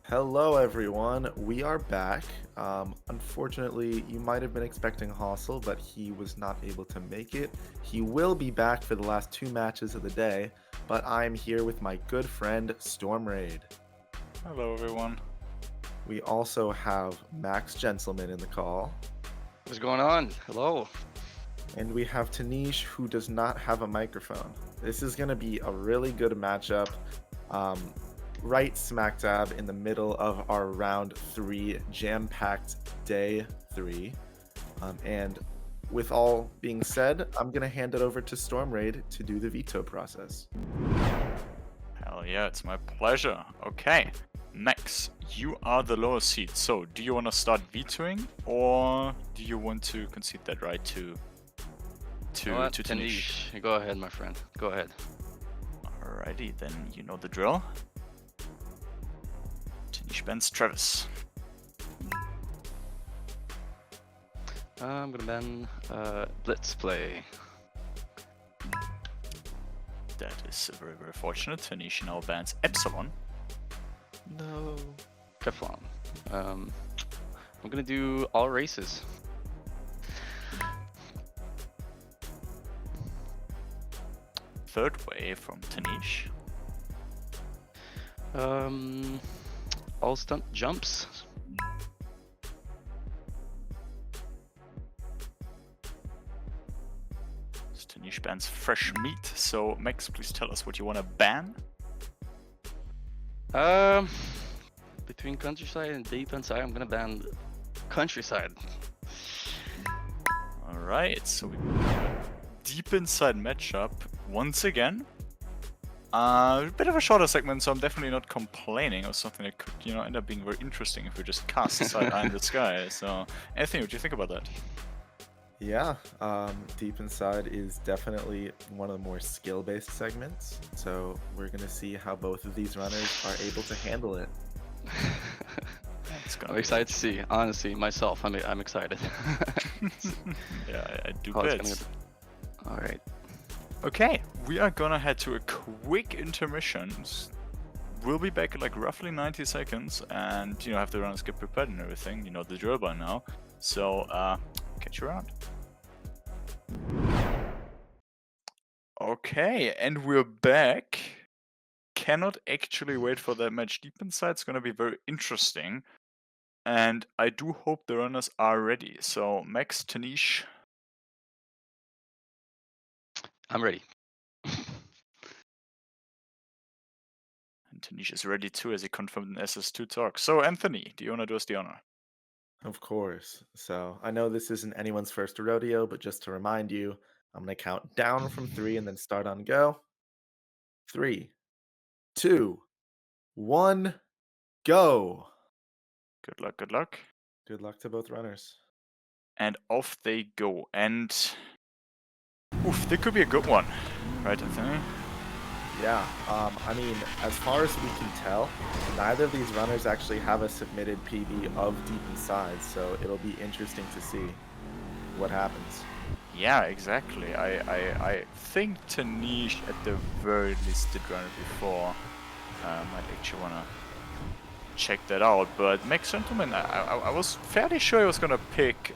Hello, everyone. We are back. Unfortunately, you might have been expecting Hossel, but he was not able to make it. He will be back for the last two matches of the day, but I'm here with my good friend Storm Raid. Hello, everyone. We also have MaxGentleman in the call, What's going on? Hello. and we have Taneesh, who does not have a microphone. This is going to be a really good matchup. Right smack dab in the middle of our round 3 jam-packed day 3. And with all being said, I'm going to hand it over to Storm Raid to do the veto process. Hell yeah, it's my pleasure. Okay, Max, you are the lower seed. So, do you want to start vetoing, or do you want to concede that right to Taneesh? Taneesh, go ahead, my friend. Go ahead. Alrighty, then you know the drill. Taneesh bans Travis. I'm gonna ban Blitz play. That is very, very fortunate. Taneesh now bans Epsilon. No. Teflon. I'm gonna do all races. Third wave from Taneesh. All stunt jumps. Taneesh bans fresh meat. So, Max, please tell us what you want to ban. Between countryside and deep inside, I'm gonna ban countryside. Alright, so we got a deep inside matchup once again. A bit of a shorter segment, so I'm definitely not complaining, or something that could, end up being very interesting if we just cast side eye in the sky. So, Anthony, what do you think about that? Yeah, Deep Inside is definitely one of the more skill-based segments, so we're going to see how both of these runners are able to handle it. I'm excited to see. Honestly, myself, I'm excited. Yeah, I do Oh, bet. Alright. Okay, we are gonna head to a quick intermission. We'll be back in like roughly 90 seconds, and have the runners get prepared and everything. You know the drill by now. So, catch you around. Okay, and we're back. Cannot actually wait for that match deep inside. It's gonna be very interesting. And I do hope the runners are ready. So, Max, Taneesh. I'm ready. And Taneesh is ready too, as he confirmed in SS2 talk. So, Anthony, do you want to do us the honor? Of course. So I know this isn't anyone's first rodeo, but just to remind you, I'm going to count down from 3 and then start on go. 3, 2, 1, go. Good luck, good luck. Good luck to both runners. And off they go. And oof, that could be a good one, right, Anthony? Yeah, I mean, as far as we can tell, neither of these runners actually have a submitted PB of Deep Inside, so it'll be interesting to see what happens. Yeah, exactly. I think Taneesh at the very least did run it before. Might actually wanna check that out. But MaxGentleman, I was fairly sure he was gonna pick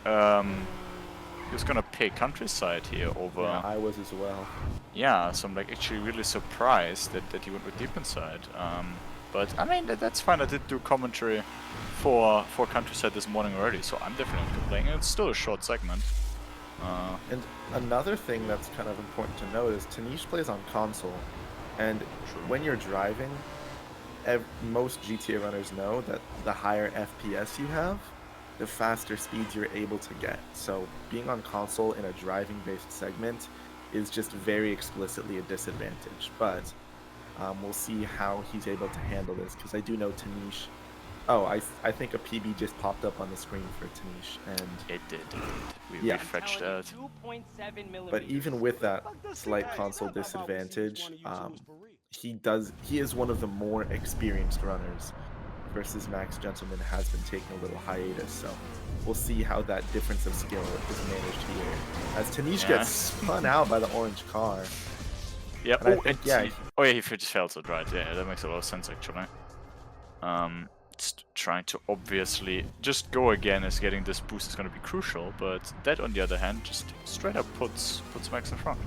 Countryside here over. Yeah, I was as well. Yeah, so I'm like actually really surprised that he went with Deep Inside. But I mean that's fine. I did do commentary for Countryside this morning already, so I'm definitely not complaining. It's still a short segment. And another thing that's kind of important to note is Taneesh plays on console, and when you're driving, most GTA runners know that the higher FPS you have, the faster speeds you're able to get. So being on console in a driving-based segment is just very explicitly a disadvantage. But we'll see how he's able to handle this, because I do know Taneesh. Oh, I think a PB just popped up on the screen for Taneesh, and it did. We Yeah. refreshed that. but even with that slight console disadvantage, he is one of the more experienced runners, versus MaxGentleman has been taking a little hiatus, so we'll see how that difference of skill is managed here. As Taneesh gets spun out by the orange car. Yeah. And He just failed it, right? Yeah, that makes a lot of sense actually. It's trying to obviously just go again as getting this boost is going to be crucial, but that on the other hand just straight up puts Max in front.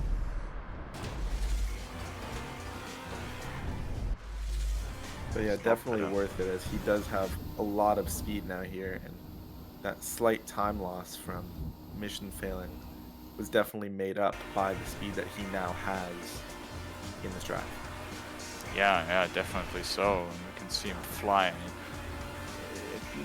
But yeah, definitely worth it, as he does have a lot of speed now here, and that slight time loss from mission failing was definitely made up by the speed that he now has in this drive. Yeah, definitely so. And we can see him fly.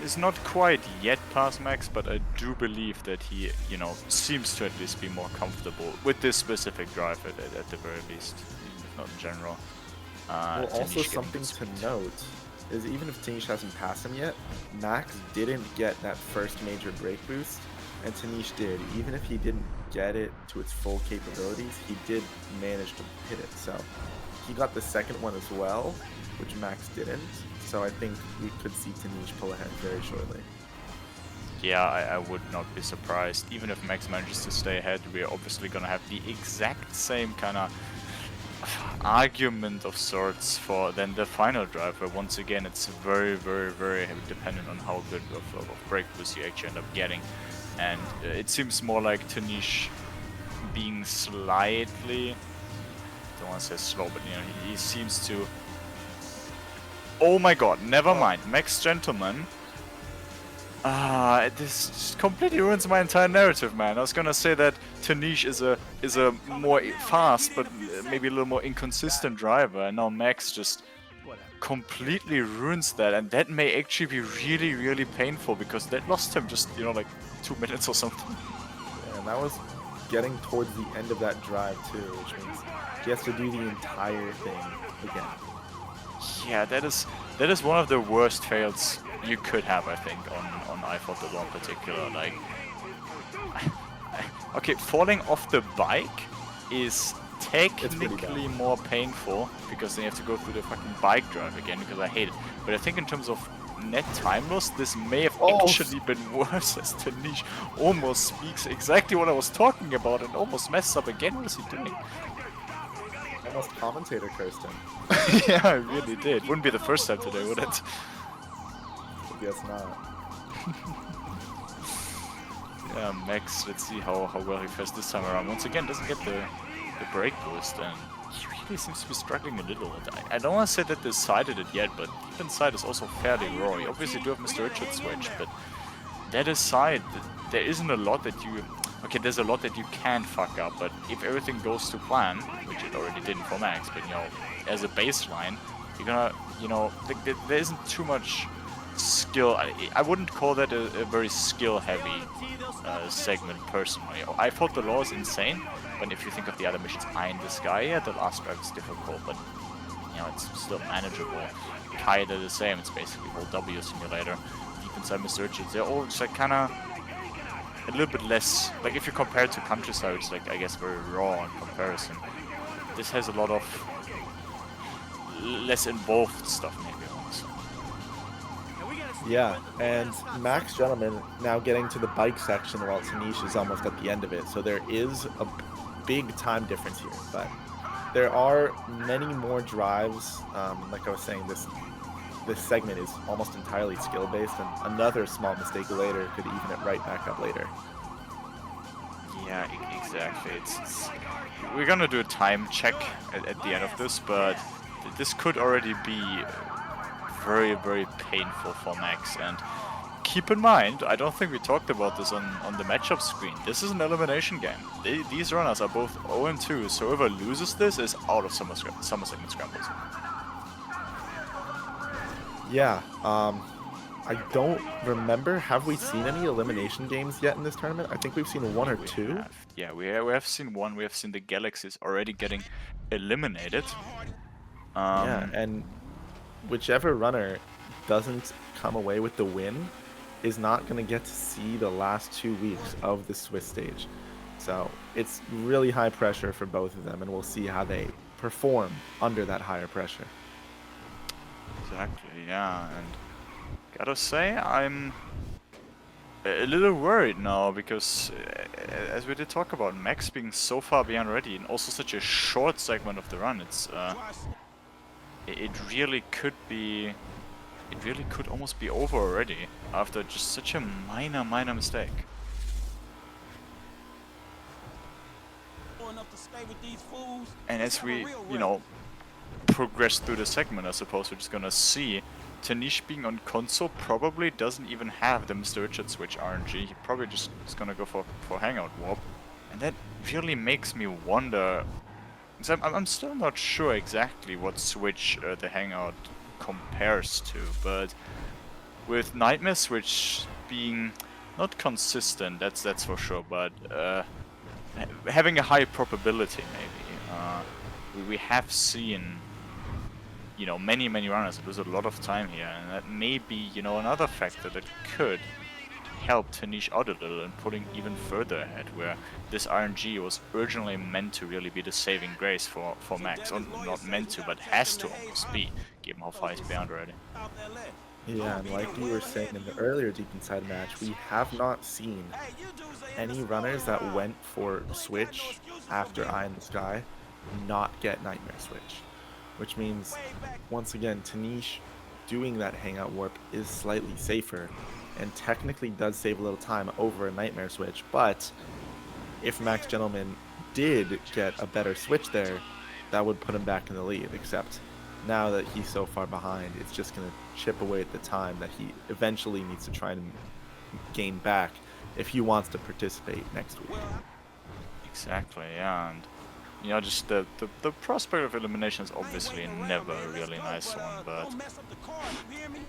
It's not quite yet past Max, but I do believe that he, you know, seems to at least be more comfortable with this specific drive at the very least, even if not in general. Well, also something to note is even if Taneesh hasn't passed him yet, Max didn't get that first major brake boost, and Taneesh did. Even if he didn't get it to its full capabilities, he did manage to hit it. So he got the second one as well, which Max didn't. So I think we could see Taneesh pull ahead very shortly. Yeah, I would not be surprised. Even if Max manages to stay ahead, we're obviously going to have the exact same kind of argument of sorts for then the final drive, where once again it's very dependent on how good of brake boost you actually end up getting. And it seems more like Taneesh being slightly, I don't want to say slow, but you know, he seems to... Oh my god, never mind. MaxGentleman. This just completely ruins my entire narrative, man. I was gonna say that Taneesh is a more fast, but maybe a little more inconsistent driver, and now Max just completely ruins that, and that may actually be really painful, because that lost him just, you know, like 2 minutes or something. Yeah, and that was getting towards the end of that drive too, which means he has to do the entire thing again. Yeah, that is one of the worst fails you could have, I think, on iFought in particular. Like, okay, falling off the bike is technically more painful, because then you have to go through the fucking bike drive again, because I hate it. But I think in terms of net time loss, this may have actually been worse, as Taneesh almost speaks exactly what I was talking about and almost messed up again. What is he doing? Almost commentator cursed him. Yeah, I really did. Wouldn't be the first time today, would it? I guess not. Yeah, Max, let's see how well he fares this time around. Once again, doesn't get the brake boost, and he really seems to be struggling a little. I don't want to say that they decided it yet, but deep inside is also fairly raw. You obviously do have Mr. Richard switch, but that aside, there isn't a lot that you... Okay, there's a lot that you can fuck up, but if everything goes to plan, which it already didn't for Max, but, you know, as a baseline, you're gonna, you know, there isn't too much skill. I wouldn't call that a very skill-heavy segment, personally. iFought the Law is insane, but if you think of the other missions, Eye in the Sky, yeah, the last drive is difficult, but, you know, it's still manageable. Kaida the same, it's basically whole W simulator. Deep inside Mr. Richards, they're all just like kind of a little bit less, like if you compare it to Countryside, it's like, I guess, very raw in comparison. This has a lot of less involved stuff, maybe. Yeah, and MaxGentleman now getting to the bike section while Taneesh is almost at the end of it, so there is a big time difference here, but there are many more drives. Like I was saying, this segment is almost entirely skill-based, and another small mistake later could even it right back up later. Yeah, exactly. We're gonna do a time check at the end of this, but this could already be very painful for Max. And keep in mind, I don't think we talked about this on the matchup screen. This is an elimination game. These runners are both 0-2, so whoever loses this is out of summer segment scrambles. Yeah, I don't remember. Have we seen any elimination games yet in this tournament? I think we've seen one or two. Yeah, we have seen one. We have seen the Galaxies already getting eliminated. Yeah, and whichever runner doesn't come away with the win is not going to get to see the last 2 weeks of the Swiss stage. So it's really high pressure for both of them, and we'll see how they perform under that higher pressure. Exactly, yeah, and gotta say, I'm a little worried now, because as we did talk about, Max being so far behind already, and also such a short segment of the run, it really could be it really could almost be over already after just such a minor mistake. And as we, you know, progress through the segment, I suppose we're just gonna see Taneesh being on console probably doesn't even have the Mr. Richard switch RNG. He probably just is gonna go for Hangout Warp. And that really makes me wonder. So I'm still not sure exactly what switch the Hangout compares to, but with Nightmare Switch being not consistent, that's for sure, but having a high probability maybe. We have seen, you know, many runners lose a lot of time here, and that may be, you know, another factor that could help Taneesh out a little and pulling even further ahead, where this RNG was originally meant to really be the saving grace for Max, or not meant to, but has to almost be, given how far he's behind already. Yeah, and like you were saying in the earlier Deep Inside match, we have not seen any runners that went for Switch after Eye in the Sky not get Nightmare Switch. Which means, once again, Taneesh doing that Hangout Warp is slightly safer, and technically does save a little time over a Nightmare Switch, but if MaxGentleman did get a better switch there, that would put him back in the lead, except now that he's so far behind, it's just going to chip away at the time that he eventually needs to try and gain back if he wants to participate next week. Exactly, yeah, and you know, just the prospect of elimination is obviously never a really nice one, but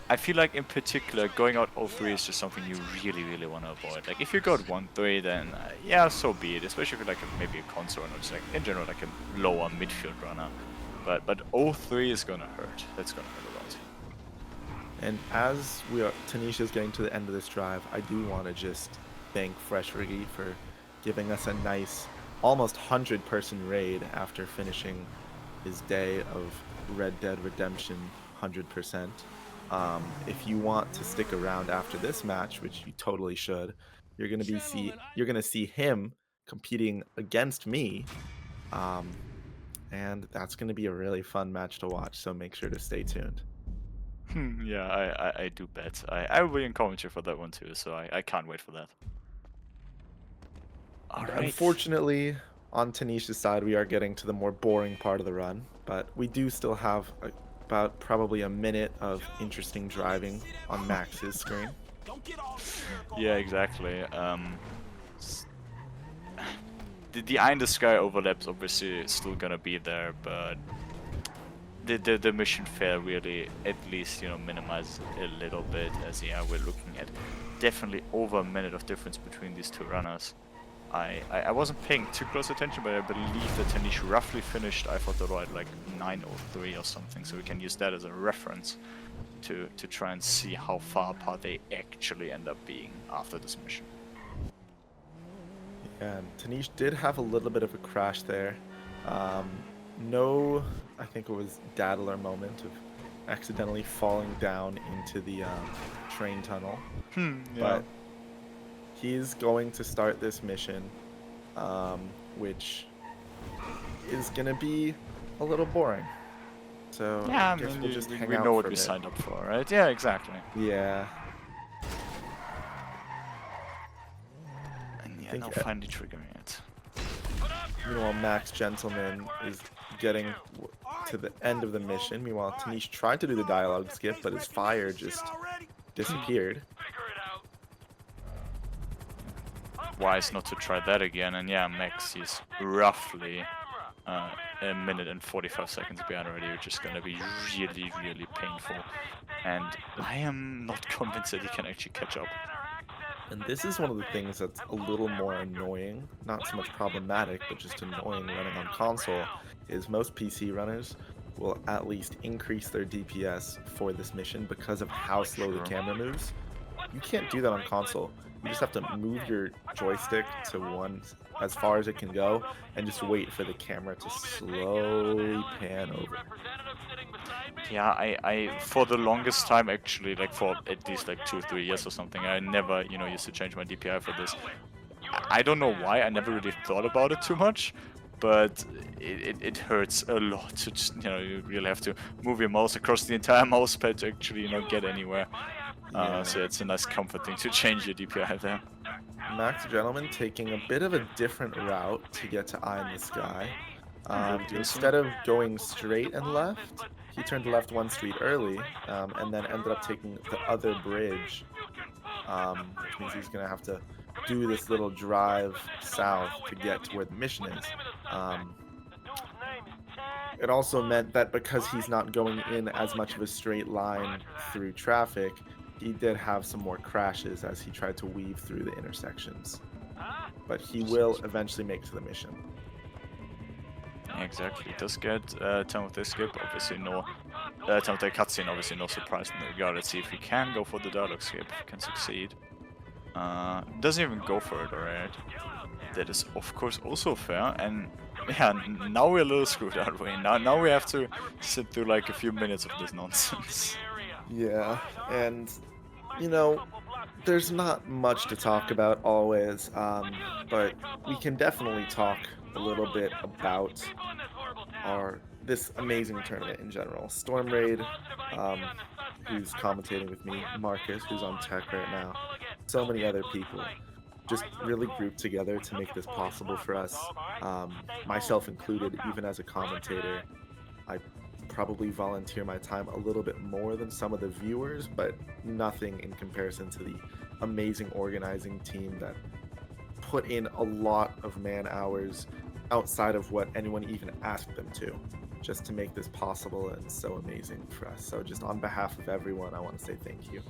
I feel like in particular going out 0-3 is just something you really want to avoid. Like if you got 1-3, then yeah, so be it, especially if you're like maybe a console or just like in general like a lower midfield runner. But 0-3 is gonna hurt. That's gonna hurt a lot. And as Taneesh is getting to the end of this drive, I do want to just thank Fresh Riggy for giving us a nice almost 100-person raid after finishing his day of Red Dead Redemption 100%. If you want to stick around after this match, which you totally should, you're gonna see him competing against me, and that's gonna be a really fun match to watch. So make sure to stay tuned. Yeah, I do bet. I will be in commentary for that one too, so I can't wait for that. Alright. Unfortunately, on Taneesh's side, we are getting to the more boring part of the run, but we do still have about probably a minute of interesting driving on Max's screen. Yeah, exactly. The Eye in the Sky overlaps obviously still gonna be there, but the mission fair really at least, you know, minimizes a little bit, as yeah, we're looking at definitely over a minute of difference between these two runners. I wasn't paying too close attention, but I believe that Taneesh roughly finished, I thought, at like 9:03 or something, so we can use that as a reference to try and see how far apart they actually end up being after this mission. Yeah, and Taneesh did have a little bit of a crash there. No, I think it was daddler moment of accidentally falling down into the train tunnel. Yeah. But he's going to start this mission, which is going to be a little boring. So yeah, I guess we'll just hang we out know for what a we bit. signed up for, right? Yeah, exactly. Yeah. And yeah, think now I- finally triggering it. Meanwhile, MaxGentleman is getting to the end of the mission. Meanwhile, Taneesh tried to do the dialogue skip, but his fire just disappeared. Wise not to try that again, and yeah, Max is roughly a minute and 45 seconds behind already, which is gonna be really painful. And I am not convinced that he can actually catch up. And this is one of the things that's a little more annoying, not so much problematic, but just annoying running on console, is most PC runners will at least increase their DPS for this mission because of how slow the camera moves. You can't do that on console. You just have to move your joystick to one as far as it can go and just wait for the camera to slowly pan over. Yeah, I for the longest time actually, like for at least like 2-3 years or something, I never, used to change my DPI for this. I don't know why, I never really thought about it too much, but it hurts a lot to just, you know, you really have to move your mouse across the entire mouse pad to actually, you know, get anywhere. So it's a nice comfort thing to change your DPI there. MaxGentleman taking a bit of a different route to get to Eye in the Sky. do Instead of going straight and left, he turned left one street early, and then ended up taking the other bridge, which means he's going to have to do this little drive south to get to where the mission is. It also meant that because he's not going in as much of a straight line through traffic, he did have some more crashes as he tried to weave through the intersections. But he will eventually make it to the mission. Exactly, it does get time of the escape, obviously no, time of the cutscene, obviously no surprise in that regard. Let's see if we can go for the dialogue escape, if we can succeed. Doesn't even go for it, alright. That is of course also fair, and yeah, now we're a little screwed, aren't we? Now we have to sit through like a few minutes of this nonsense. Yeah, and you know, there's not much to talk about always, but we can definitely talk a little bit about this amazing tournament in general. Storm Raid, who's commentating with me, Marcus, who's on tech right now, so many other people just really grouped together to make this possible for us, myself included. Even as a commentator, I probably volunteer my time a little bit more than some of the viewers, but nothing in comparison to the amazing organizing team that put in a lot of man hours outside of what anyone even asked them to, just to make this possible and so amazing for us. So just on behalf of everyone, I want to say thank you.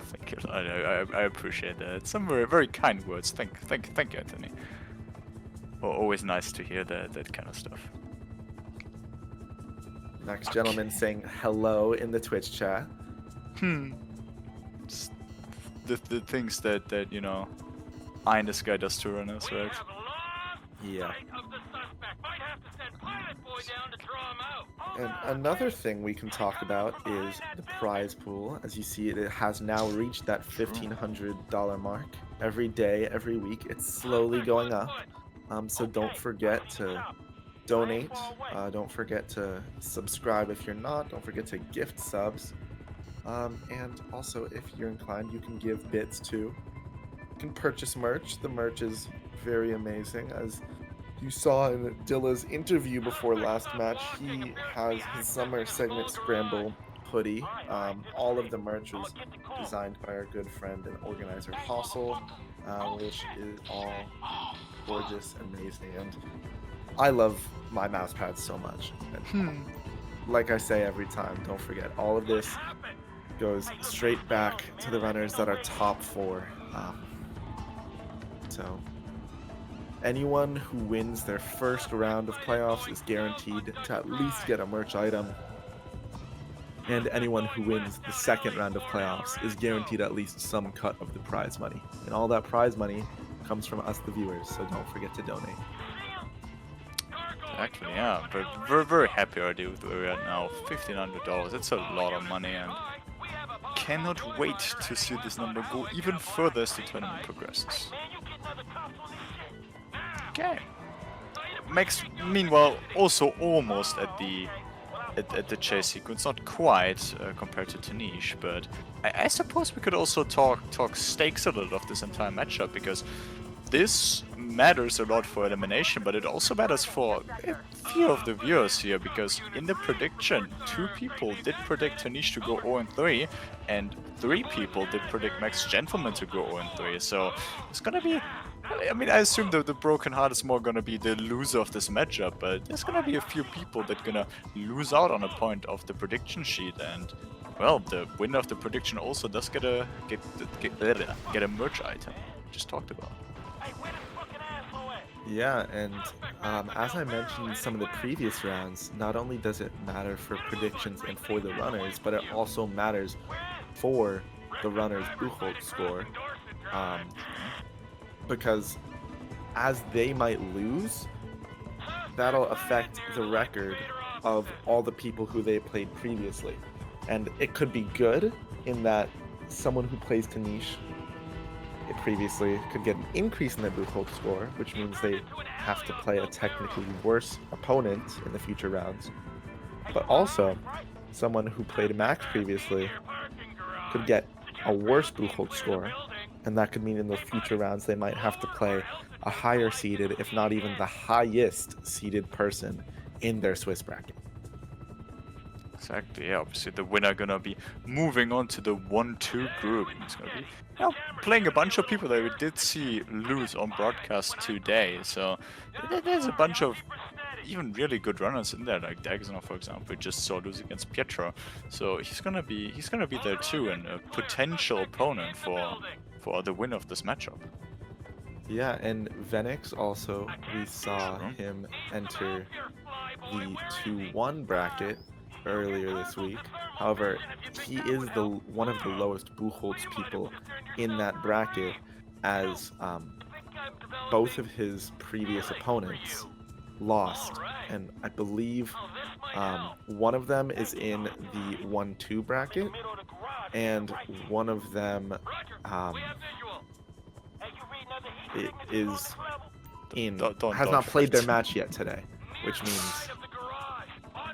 Thank you. I appreciate that. Some very, very kind words. Thank you, Anthony. Always nice to hear that kind of stuff. MaxGentleman saying hello in the Twitch chat. Just the things that you know, Eye in the Sky does to runners, right? Yeah. And another thing we can talk about is the prize pool. As you see, it has now reached that $1,500 mark. Every day, every week, it's slowly going up. So don't forget to donate. Don't forget to subscribe if you're not. Don't forget to gift subs. And also, if you're inclined, you can give bits too. You can purchase merch. The merch is very amazing. As you saw in Dilla's interview before last match, he has his summer segment scramble hoodie. All of the merch was designed by our good friend and organizer Hossel, which is all gorgeous and amazing. And I love my mouse pads so much. And like I say every time, don't forget, all of this goes straight back to the runners that are top 4. So anyone who wins their first round of playoffs is guaranteed to at least get a merch item. And anyone who wins the second round of playoffs is guaranteed at least some cut of the prize money. And all that prize money comes from us, the viewers, so don't forget to donate. Actually, yeah, but we're very happy already with where we're at now. $1,500, it's a lot of money, and cannot wait to see this number go even further as the tournament progresses. Okay. Max, meanwhile, also almost at the chase sequence, not quite compared to Taneesh, but I suppose we could also talk stakes a little of this entire matchup, because this matters a lot for elimination, but it also matters for a few of the viewers here, because in the prediction, 2 people did predict Taneesh to go 0-3, and 3 people did predict MaxGentleman to go 0-3, so it's gonna be... I mean, I assume the broken heart is more gonna be the loser of this matchup, but there's gonna be a few people that gonna lose out on a point of the prediction sheet, and well, the winner of the prediction also does get a merch item, just talked about. Yeah, and as I mentioned in some of the previous rounds, not only does it matter for predictions and for the runners, but it also matters for the runners' Buchholz score. Because as they might lose, that'll affect the record of all the people who they played previously. And it could be good in that someone who plays Taneesh previously could get an increase in their Buchholz score, which means they have to play a technically worse opponent in the future rounds. But also, someone who played Max previously could get a worse Buchholz score, and that could mean in the future rounds they might have to play a higher seeded, if not even the highest seeded person in their Swiss bracket. Exactly, yeah, obviously the winner gonna be moving on to the 1-2 group. It's gonna be playing a bunch of people that we did see lose on broadcast today. So there's a bunch of even really good runners in there, like Dagzner, for example, we just saw lose against Pietro. So he's gonna be there too, and a potential opponent for the win of this matchup. Yeah, and Venix also, we saw True. him enter the 2-1 bracket earlier this week. However, he is one of the lowest Buchholz people in that bracket, as both of his previous opponents lost, and I believe one of them is in the 1-2 bracket, and one of them has not played their match yet today, which means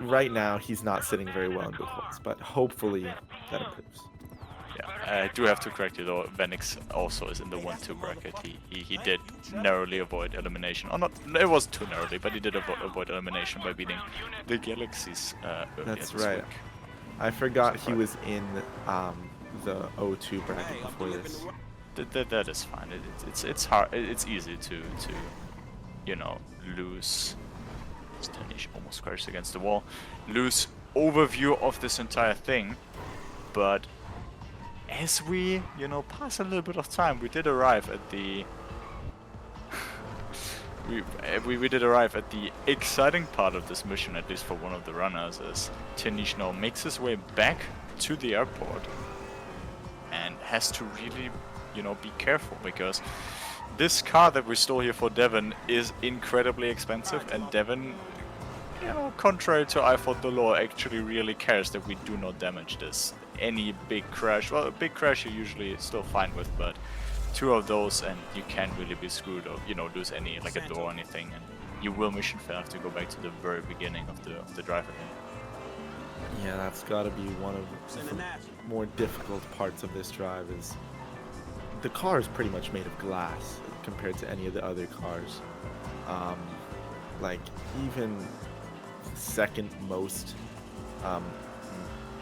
right now he's not sitting very well in Buchholz, but hopefully that improves. Yeah, I do have to correct you though. Venix also is in the 1-2 bracket. He did narrowly avoid elimination. Or not, it wasn't too narrowly, but he did avoid elimination by beating the Galaxies earlier That's this right. week. I forgot he was in the 0-2 bracket before this. That is fine. It's hard. It's easy to you know, lose. Taneesh almost crashed against the wall. Lose overview of this entire thing, but as we, you know, pass a little bit of time, we did arrive at the we did arrive at the exciting part of this mission, at least for one of the runners, as Taneesh now makes his way back to the airport and has to really, you know, be careful, because this car that we stole here for Devon is incredibly expensive, and Devon, you know, contrary to I thought the law, actually really cares that we do not damage this. Any big crash, well, a big crash you're usually still fine with, but two of those and you can't really be screwed, or, you know, lose any, like a door or anything, and you will mission fail, have to go back to the very beginning of the drive again. Yeah, that's got to be one of the more difficult parts of this drive. Is the car is pretty much made of glass compared to any of the other cars. Like even second most,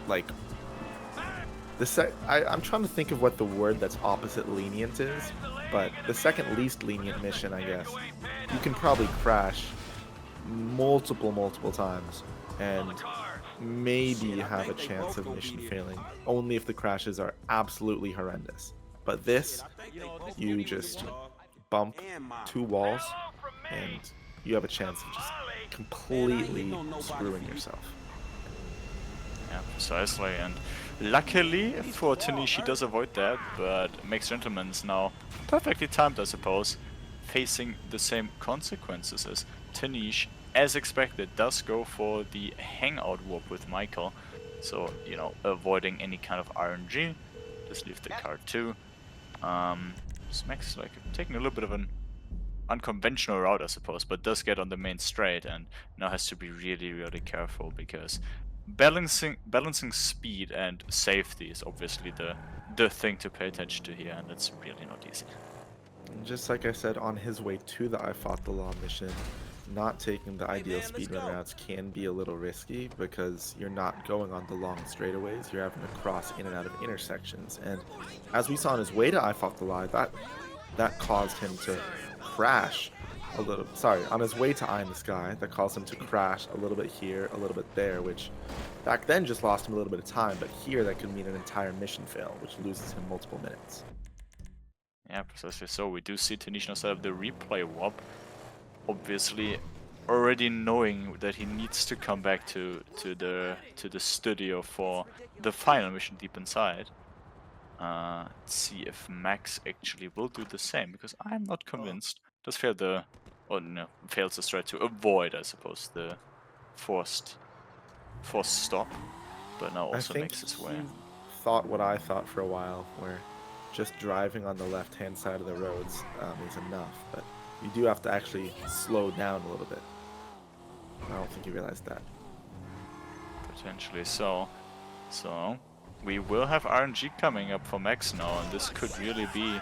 like I'm trying to think of what the word that's opposite lenient is, but the second least lenient mission, I guess, you can probably crash multiple times and maybe have a chance of mission failing, only if the crashes are absolutely horrendous. But this, you just bump two walls and you have a chance of just completely screwing yourself. Yeah, precisely, and luckily for Taneesh, he does avoid that, but MaxGentleman is now perfectly timed, I suppose, facing the same consequences as Taneesh. As expected, does go for the hangout warp with Michael, so, you know, avoiding any kind of RNG, just leave the car too. Max like taking a little bit of an unconventional route, I suppose, but does get on the main straight and now has to be really careful, because balancing speed and safety is obviously the thing to pay attention to here, and that's really not easy. Just like I said, on his way to the I Fought the Law mission, not taking the ideal speedrun routes can be a little risky, because you're not going on the long straightaways, you're having to cross in and out of intersections, and as we saw on his way to I Fought the Law, that caused him to crash a little, on his way to Eye in the Sky, that caused him to crash a little bit here, a little bit there, which back then just lost him a little bit of time, but here that could mean an entire mission fail, which loses him multiple minutes. Yeah, precisely so. We do see Taneesh now set up the replay warp, obviously already knowing that he needs to come back to the studio for the final mission deep inside. Let's see if Max actually will do the same, because I'm not convinced. Does fail the, or no, fails the strat to avoid, I suppose, the forced stop, but now also makes his way. Thought what I thought for a while, where just driving on the left-hand side of the roads is enough, but you do have to actually slow down a little bit. I don't think you realized that. Potentially so. So, we will have RNG coming up for Max now, and this could really be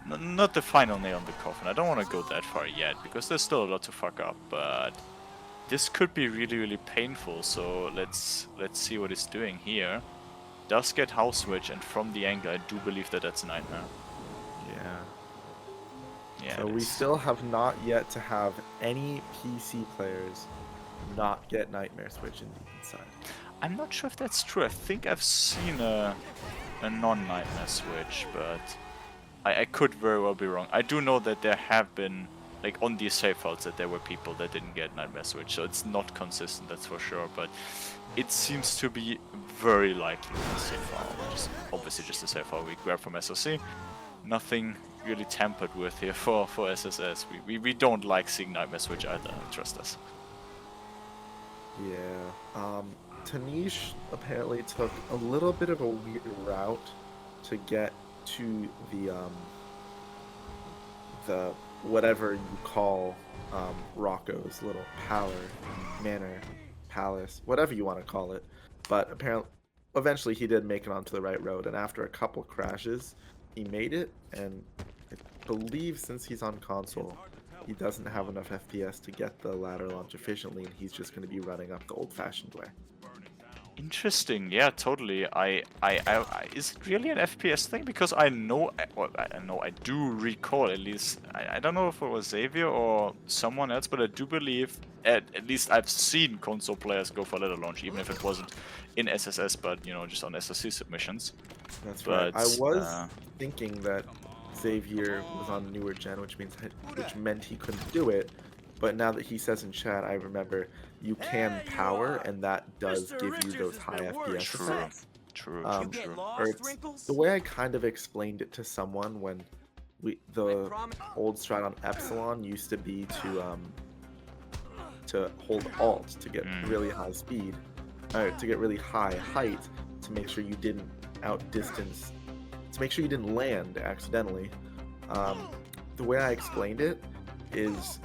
not the final nail in the coffin. I don't want to go that far yet, because there's still a lot to fuck up, but this could be really, really painful, so let's see what it's doing here. Does get house switch, and from the angle, I do believe that that's a nightmare. Yeah. Yeah. So we still have not yet to have any PC players not get nightmare switch in deep inside. I'm not sure if that's true. I think I've seen a non-nightmare switch, but I could very well be wrong. I do know that there have been, like, on these save files, that there were people that didn't get nightmare switch, so it's not consistent, that's for sure, but it seems to be very likely in the save file, which is obviously just a save file we grab from SOC. Nothing really tampered with here for SSS. We don't like seeing nightmare switch either, trust us. Yeah. Taneesh apparently took a little bit of a weird route to get to the whatever you call Rocco's little manor, palace, whatever you want to call it. But apparently, eventually he did make it onto the right road, and after a couple crashes, he made it. And I believe since he's on console, he doesn't have enough FPS to get the ladder launch efficiently, and he's just going to be running up the old-fashioned way. Interesting, yeah, totally. Is it really an FPS thing? Because I know, well, I do recall at least. I don't know if it was Xavier or someone else, but I do believe at least I've seen console players go for ladder launch, even if it wasn't in SSS, but you know, just on SOC submissions. That's but, right. I was thinking that Xavier was on newer gen, which meant he couldn't do it. But now that he says in chat, I remember you can power, and that does give you those high FPS effects. True. Or the way I kind of explained it to someone when the old strat on Epsilon used to be to hold Alt to get really high speed, to get really high height, to make sure you didn't outdistance, to make sure you didn't land accidentally. The way I explained it is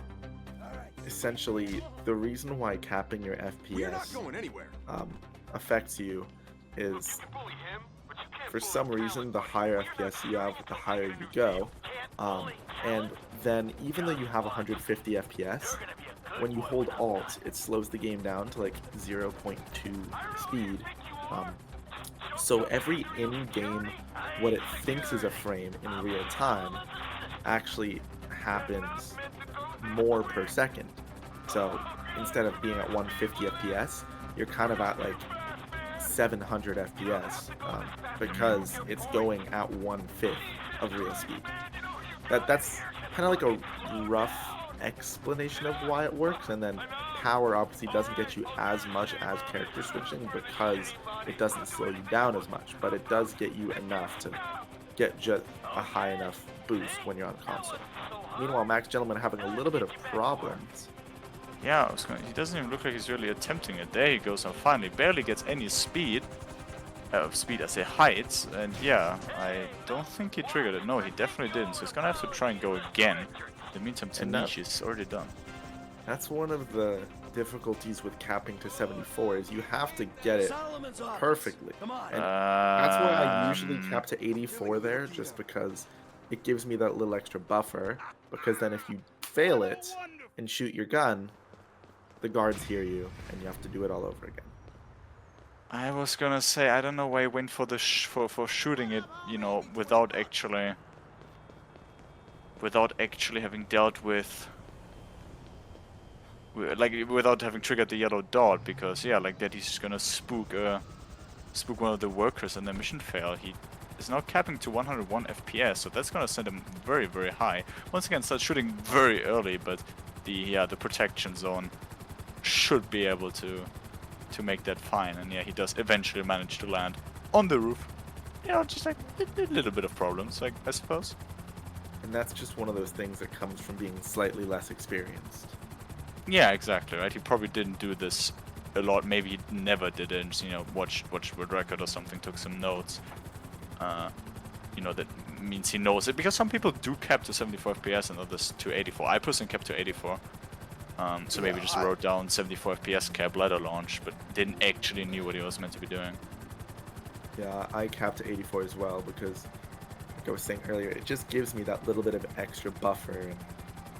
essentially the reason why capping your FPS affects you is, for some reason, the higher FPS you have, the higher you go, and then even though you have 150 FPS, when you hold Alt, it slows the game down to like 0.2 speed. So every in-game, what it thinks is a frame in real time, actually happens more per second. So instead of being at 150 FPS, you're kind of at like 700 FPS because it's going at 1/5 of real speed. That's kind of like a rough explanation of why it works, and then power obviously doesn't get you as much as character switching because it doesn't slow you down as much, but it does get you enough to get just a high enough boost when you're on console. Meanwhile, MaxGentleman having a little bit of problems. Yeah, he doesn't even look like he's really attempting it. There he goes, and finally barely gets any speed. Speed, I say heights, and yeah, I don't think he triggered it. No, he definitely didn't, so he's gonna have to try and go again. In the meantime, Taneesh is already done. That's one of the difficulties with capping to 74, is you have to get it perfectly. And that's why I usually cap to 84 there, just because it gives me that little extra buffer, because then if you fail it and shoot your gun, the guards hear you, and you have to do it all over again. I was gonna say, I don't know why he went for the for shooting it, you know, without actually having dealt with, like, without having triggered the yellow dot, because yeah, like that he's just gonna spook one of the workers and the mission fail. He is now capping to 101 FPS, so that's gonna send him very, very high. Once again, starts shooting very early, but the protection zone should be able to make that fine, and yeah, he does eventually manage to land on the roof. You know, just like a little bit of problems, like, I suppose. And that's just one of those things that comes from being slightly less experienced. Yeah, exactly, right? He probably didn't do this a lot. Maybe he never did it, you know, watched world record or something, took some notes. you know, that means he knows it. Because some people do cap to 74 FPS and others to 84. I personally kept to 84. So maybe just wrote down 74 FPS cap ladder launch, but didn't actually knew what he was meant to be doing. Yeah, I capped to 84 as well because, like I was saying earlier, it just gives me that little bit of extra buffer. And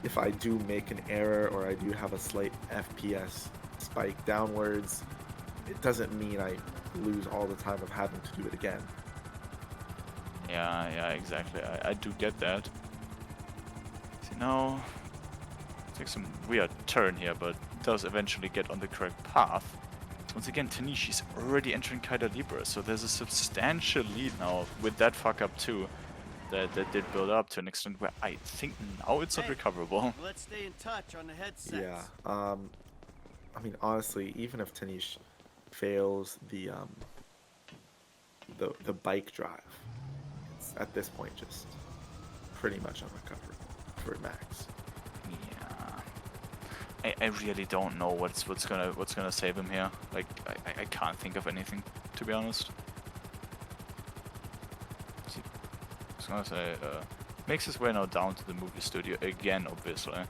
if I do make an error or I do have a slight FPS spike downwards, it doesn't mean I lose all the time of having to do it again. Yeah, exactly. I do get that. See, now takes some weird turn here, but does eventually get on the correct path. Once again, Taneesh is already entering Kaida Libre, so there's a substantial lead now with that fuck up too. That did build up to an extent where I think now it's not recoverable. Let's stay in touch on the headsets. Yeah. I mean, honestly, even if Taneesh fails the bike drive, it's at this point just pretty much unrecoverable for Max. Yeah. I really don't know what's gonna save him here. Like I can't think of anything, to be honest. I was gonna say makes his way now down to the movie studio again, obviously.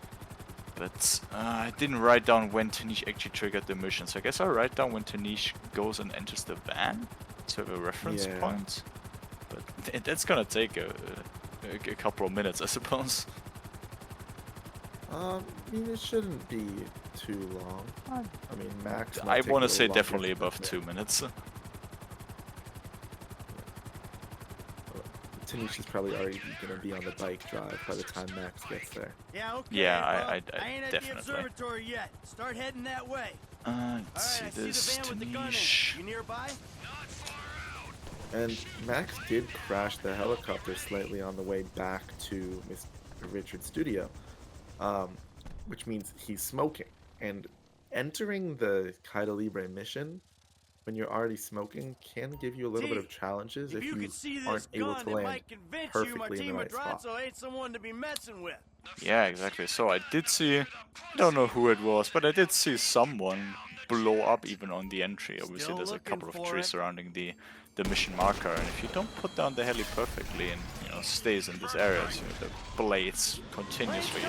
But I didn't write down when Taneesh actually triggered the mission, so I guess I'll write down when Taneesh goes and enters the van to have a reference point. But that's gonna take a couple of minutes, I suppose. I mean, it shouldn't be too long. I mean, Max. I want to say definitely above 2 minutes. Taneesh is probably already going to be on the bike drive by the time Max gets there. Yeah, okay. Yeah, well, I ain't at definitely. the observatory yet. Start heading that way. Let's see Alright, this. I see the van with the gun in. Taneesh. You nearby? And Max did crash the helicopter slightly on the way back to Mr. Richard's studio, which means he's smoking. And entering the Kaida Libre mission when you're already smoking can give you a little bit of challenges if you aren't able to land perfectly in the right spot. Ain't someone to be messing with. Yeah, exactly. So I did see, I don't know who it was, but I did see someone blow up even on the entry. Obviously, there's a couple of trees surrounding the mission marker, and if you don't put down the heli perfectly and stays in this area, so the blades continuously,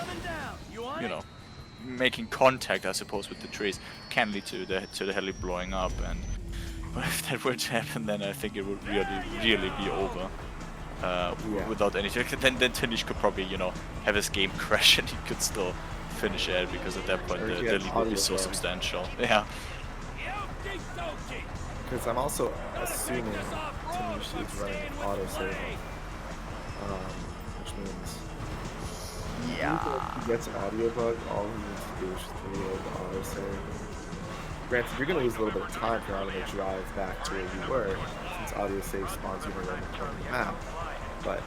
making contact, I suppose, with the trees can lead to the heli blowing up. And if that were to happen, then I think it would really be over. Without anything, then Taneesh could probably have his game crash and he could still finish it, because at that point the lead would be so substantial. Yeah. Because I'm also assuming Taneesh is running an autosave, which means if he gets an audio bug, all he needs to do is just reload the autosave. Granted, you're going to lose a little bit of time if you're having to drive back to where you were, since audio save spawns you in the corner of the map. But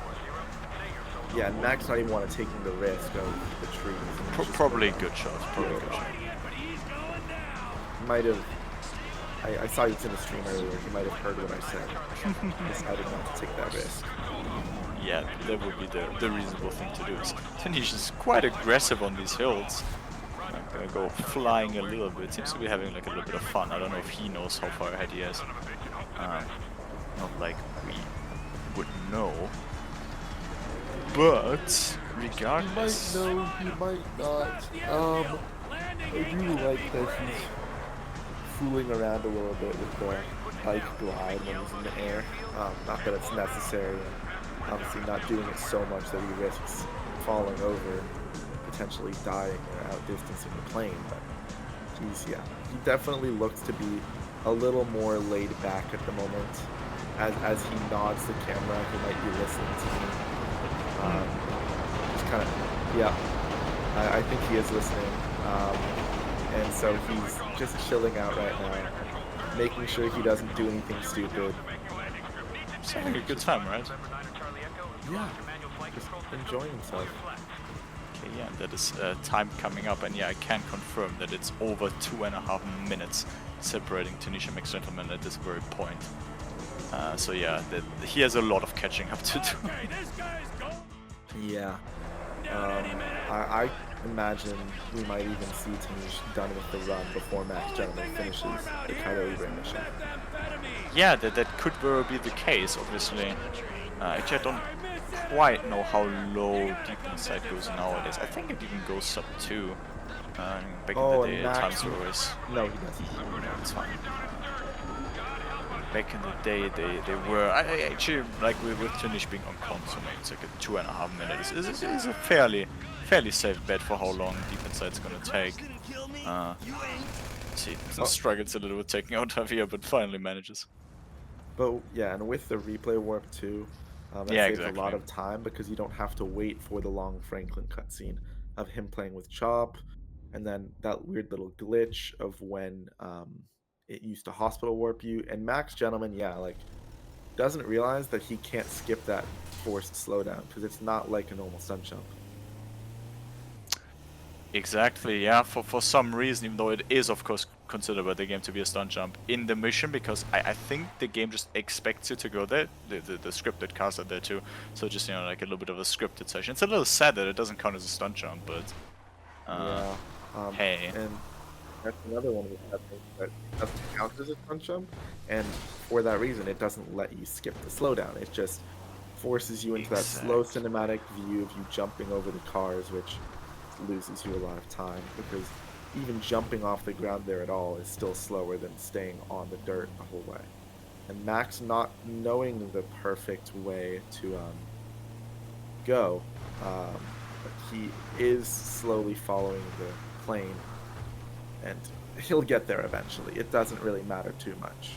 yeah, Max not even want to taking the risk of the trees. Probably a good shot. Probably a good shot. Might have. I saw you in the stream earlier. He might have heard what I said. Decided not to take that risk. Yeah, that would be the reasonable thing to do. Taneesh is quite aggressive on these hills. I'm gonna go flying a little bit. Seems to be having like a little bit of fun. I don't know if he knows how far ahead he is. Not like we would know. But regardless, He might know. He might not. I do like that he's fooling around a little bit with the bike glide when he's in the air. Not that it's necessary. Obviously not doing it so much that he risks falling over, potentially dying or outdistancing the plane. But yeah, he definitely looks to be a little more laid back at the moment. As he nods the camera, he might be listening to me. Just kind of, yeah, I think he is listening. And so he's just chilling out right now, making sure he doesn't do anything stupid. He's having a good time, right? Yeah, just enjoying himself. Okay, yeah, that is time coming up, and yeah, I can confirm that it's over 2.5 minutes separating Taneesh and MaxGentleman at this very point. So yeah, he has a lot of catching up to do. Yeah. I imagine we might even see Taneesh done with the run before MaxGentleman finishes the Kaida Libre mission. Yeah, that could very be the case, obviously. Actually, I don't quite know how low deep inside goes nowadays. I think it even goes sub 2. Back in the day, times were always... No, he doesn't. It's fine. Back in the day, they were... I actually, like with Taneesh being on console, maybe it's like a 2.5 minutes. It's a fairly safe bet for how long deep inside's gonna take. See, struggles a little with taking out Javier, but finally manages. But yeah, and with the replay warp too, that saves a lot of time because you don't have to wait for the long Franklin cutscene of him playing with Chop, and then that weird little glitch of when it used to hospital warp you. And MaxGentleman, yeah, like doesn't realize that he can't skip that forced slowdown because it's not like a normal stun jump. Exactly, yeah, for some reason, even though it is of course considered by the game to be a stun jump in the mission, because I think the game just expects you to go there, the scripted cast are there too, so just, you know, like a little bit of a scripted session. It's a little sad that it doesn't count as a stun jump, but hey. And that's another one of the sad things, that it doesn't count as a stun jump, and for that reason it doesn't let you skip the slowdown. It just forces you into that slow cinematic view of you jumping over the cars, which loses you a lot of time, because even jumping off the ground there at all is still slower than staying on the dirt the whole way. And Max, not knowing the perfect way to go, he is slowly following the plane, and he'll get there eventually. It doesn't really matter too much.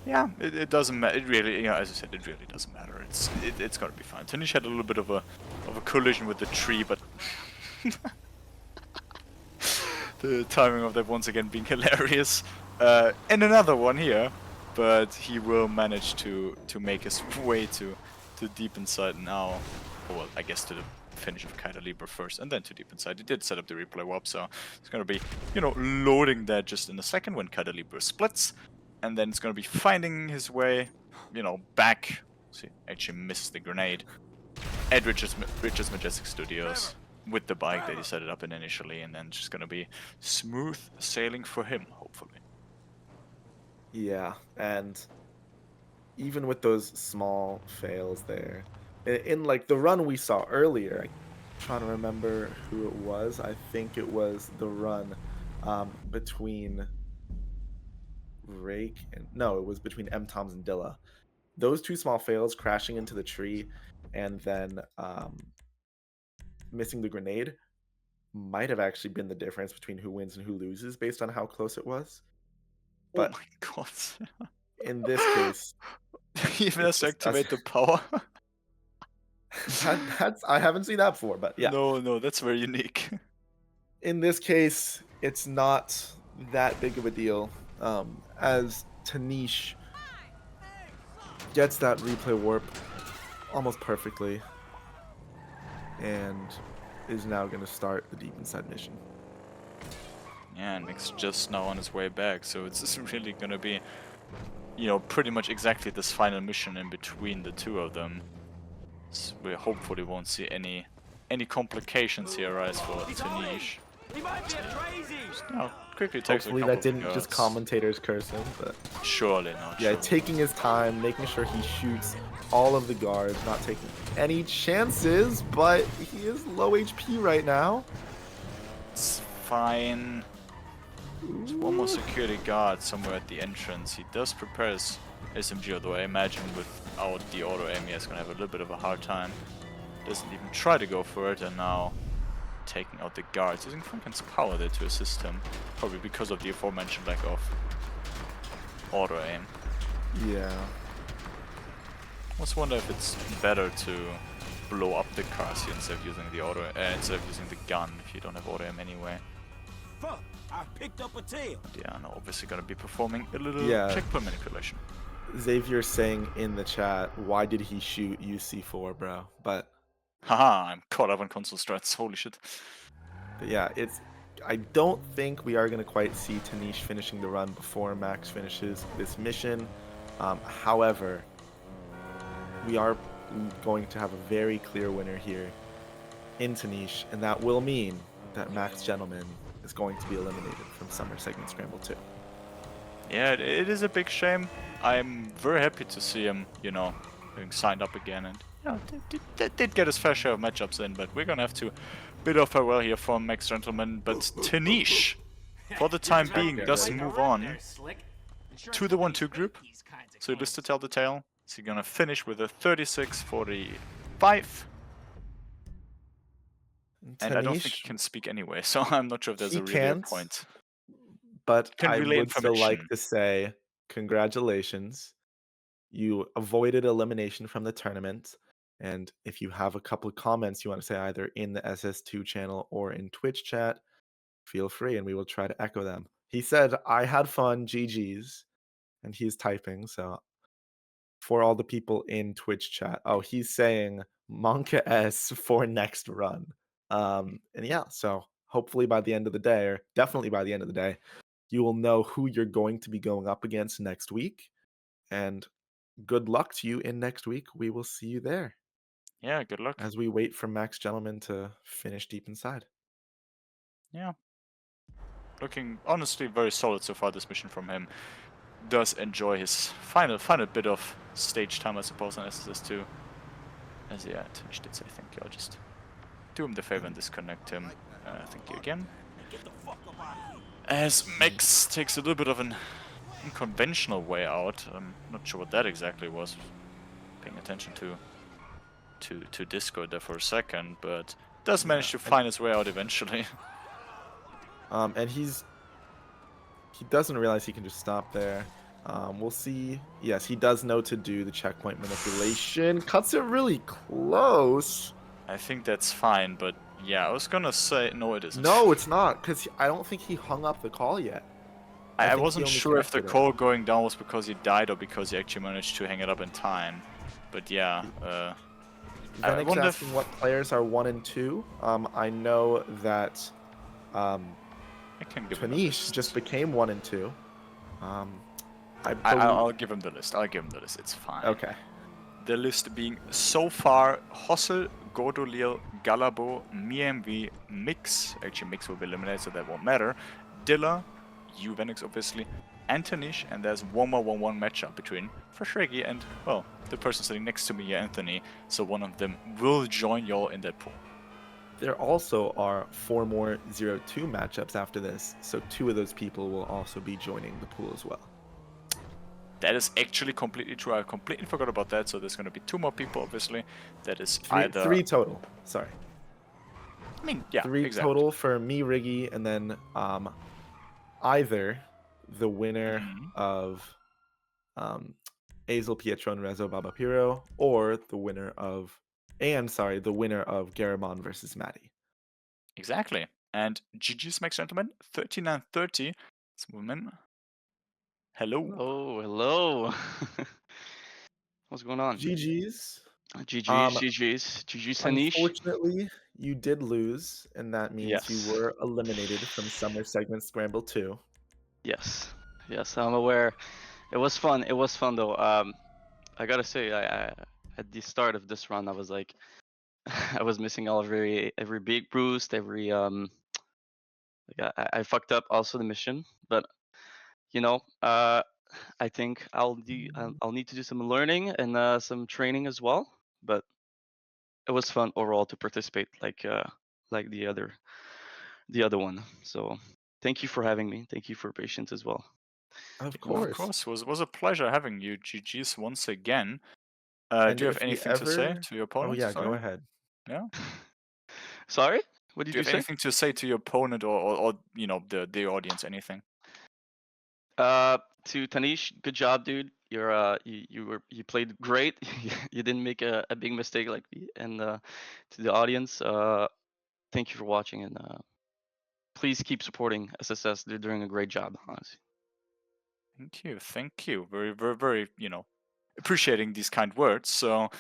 Yeah, it doesn't matter. It really, you know, as I said, it really doesn't matter. It's gonna be fine. Taneesh had a little bit of a collision with the tree, but the timing of that once again being hilarious. And another one here, but he will manage to make his way to deep inside now. Well, I guess to the finish of Kaida Libre first, and then to deep inside. He did set up the replay warp, so it's gonna be, you know, loading that just in a second when Kaida Libre splits. And then it's going to be finding his way, you know, back. See, actually misses the grenade at Richard's Majestic Studios with the bike that he set it up in initially, and then just going to be smooth sailing for him, hopefully. Yeah, and even with those small fails there, in like the run we saw earlier, I'm trying to remember who it was. I think it was the run between Rake and no, it was between M-Toms and Dilla. Those two small fails, crashing into the tree and then missing the grenade, might have actually been the difference between who wins and who loses based on how close it was. But oh my god. In this case, he even has to activate the power. that's I haven't seen that before, but yeah. No, that's very unique. In this case, it's not that big of a deal. As Taneesh gets that replay warp almost perfectly and is now going to start the deep inside mission. Yeah, and Nick's just now on his way back, so it's really going to be, you know, pretty much exactly this final mission in between the two of them. So we hopefully won't see any complications here arise for Taneesh. No, quickly takes hopefully that didn't just commentators curse him, but surely not. Yeah, taking his time, making sure he shoots all of the guards, not taking any chances, but he is low HP right now. It's fine. There's one more security guard somewhere at the entrance. He does prepare his SMG, although I imagine without the auto aim, he's gonna have a little bit of a hard time. Doesn't even try to go for it, and now taking out the guards, using Franken's power there to assist him, probably because of the aforementioned lack of auto aim. Yeah. I almost wonder if it's better to blow up the cars here instead of using the instead of using the gun if you don't have auto aim anyway. Fuck! I picked up a tail. Yeah, no, obviously gonna be performing a little checkpoint manipulation. Xavier saying in the chat, why did he shoot UC4, bro? But haha, I'm caught up on console strats, holy shit. But yeah, I don't think we are going to quite see Taneesh finishing the run before Max finishes this mission. However, we are going to have a very clear winner here in Taneesh, and that will mean that MaxGentleman is going to be eliminated from Summer Segment Scramble 2. Yeah, it is a big shame. I'm very happy to see him, being signed up again, and did get his fair share of matchups in, but we're gonna have to bid off farewell here from MaxGentleman. But Taneesh, for the time being, does move on to the 1-2 group. So he listed tell the tale. Is he gonna finish with a 36-45? And I don't think he can speak anyway, so I'm not sure if there's He a really can't, point. but Can I relay would still like information. to say congratulations. You avoided elimination from the tournament. And if you have a couple of comments you want to say either in the SS2 channel or in Twitch chat, feel free and we will try to echo them. He said, I had fun, GG's. And he's typing, so for all the people in Twitch chat. Oh, he's saying Monka S for next run. And yeah, so hopefully by the end of the day, or definitely by the end of the day, you will know who you're going to be going up against next week. And good luck to you in next week. We will see you there Yeah, good luck. as we wait for MaxGentleman to finish deep inside. Yeah. Looking honestly very solid so far, this mission from him. Does enjoy his final bit of stage time, I suppose, on SSS2. As yeah, Taneesh did say thank you. I'll just do him the favor and disconnect him. Thank you again. As Max takes a little bit of an unconventional way out. I'm not sure what that exactly was. Paying attention to Discord there for a second, but does manage to find his way out eventually. And he doesn't realize he can just stop there. We'll see. Yes, he does know to do the checkpoint manipulation. Cuts it really close. I think that's fine, but yeah, I was gonna say no, it isn't. No, it's not, because I don't think he hung up the call yet. I think he wasn't only sure if the connected it. call going down was because he died or because he actually managed to hang it up in time. But yeah, I Venix wonder asking what players are 1 and 2. I know that I can give him a Taneesh list. just became 1 and 2. I'll give him the list. It's fine. Okay. The list being so far Hossel, Godolil, Galabo, MiMV, Mix. Actually, Mix will be eliminated, so that won't matter. Dilla, you, Venix, obviously, and Taneesh, and there's one more 1-1 matchup between Frashregi and, well, the person sitting next to me, Anthony. So one of them will join y'all in that pool. There also are 4 more 0-2 matchups after this, so 2 of those people will also be joining the pool as well. That is actually completely true. I completely forgot about that. So there's going to be 2 more people, obviously. That is either 3 total. Sorry. I mean, yeah, 3 exactly. total for me, Riggy, and then either the winner of Azel, Pietro, and Rezo Babapiro, or the winner of Garamond versus Maddie. Exactly. And GG's MaxGentleman, 3930. This woman. Hello. Oh, hello. What's going on? GG's. GG's, Taneesh. Unfortunately, you did lose, and that means Yes. you were eliminated from Summer Segment Scramble 2. Yes, I'm aware. It was fun. Though. I gotta say, I at the start of this run, I was like, I was missing every big boost, every like I fucked up also the mission, but I think I'll need to do some learning and some training as well. But it was fun overall to participate, like the other one. So thank you for having me. Thank you for patience as well. Of Of course. course. Was a pleasure having you, GG's, once again. Do And you have if we anything to say ever... to your Oh opponent? yeah, Sorry? go ahead. Yeah? Sorry, what Do did you you have say? anything to say to your opponent or the audience? Anything? To Taneesh, good job, dude. You played great. You didn't make a big mistake like me. And to the audience, thank you for watching, and please keep supporting SSS. They're doing a great job, honestly. Thank you. Very, very, very, appreciating these kind words. So